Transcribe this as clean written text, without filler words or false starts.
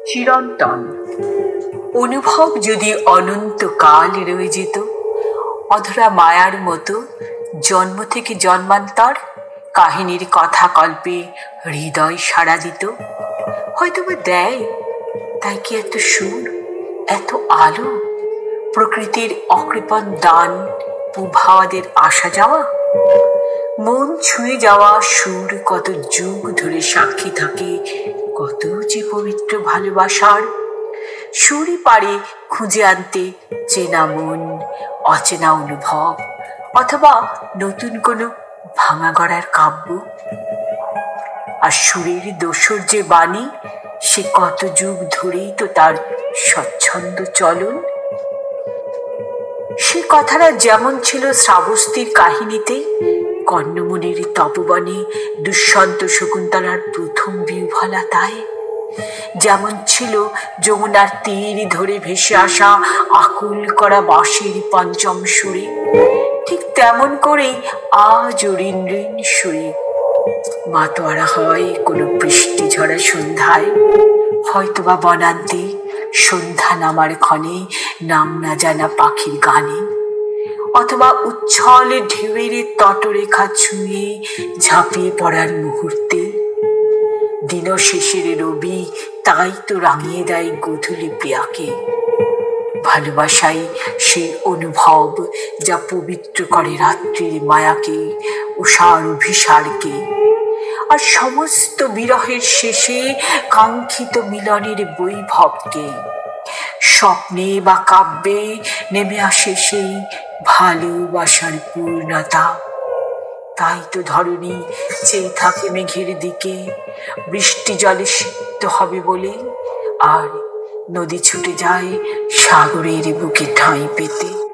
চিরন্তন। অনুভব যদি অনন্তকাল রয়ে যেত, অধরা মায়ার মতো জন্ম থেকে জন্মান্তর কাহিনীর কথা কল্পে হৃদয় সাড়া দিত, হয়তো বা দেয়। তাই কি এত সুর, এত আলো, প্রকৃতির অকৃপণ দান, পূভাওয়াদের আসা যাওয়া, মন ছুঁয়ে যাওয়া সুর কত যুগ ধরে সাক্ষী থাকে কত যে পবিত্র ভালোবাসার। সুরই পারে খুঁজে আনতে চেনা মন, অচেনা অনুভব, অথবা নতুন কোনো ভাঙা গড়ার কাব্য। আর সুরের দোসর যে বাণী, সে কত যুগ ধরেই তো তার স্বচ্ছন্দ চলন। সে কথাটা যেমন ছিল শ্রাবস্তীর কাহিনীতে, কর্ণমুনির তপবনে দুষ্যন্ত শকুন্তলার প্রথম বিহ্বলতায়, যেমন ছিল যমুনার তীর ধরে ভেসে আসা আকুল করা বাঁশির পঞ্চম সুরে, ঠিক তেমন করেই আজও ঋণ ঋণ সুরে মাতোয়ারা হয় কোনো বৃষ্টি ঝরা সন্ধ্যায়, হয়তোবা বনান্তে সন্ধ্যা নামার ক্ষণে নাম না জানা পাখির গানে, অথবা উচ্ছল ঢেউয়ের তটরেখা ছুঁয়ে ঝাঁপিয়ে পড়ার মুহূর্তে। দিন শেষের রবি তাই তো রাঙিয়ে দেয় গোধূলি প্রিয়াকে। ভালোবাসাই সেই অনুভব যা পবিত্র করে রাত্রির মায়াকে, উষার অভিসারকে। আর সমস্ত বিরহের শেষে কাঙ্ক্ষিত মিলনের বৈভবকে। স্বপ্নে বা কাব্যে নেমে আসে সেই ভালোবাসার পূর্ণতা। তাই তো ধরণী চেয়ে থাকে মেঘের দিকে, বৃষ্টি জলে সিক্ত হবে বলে, আর নদী ছুটে যায় সাগরের বুকে ঠাঁই পেতে।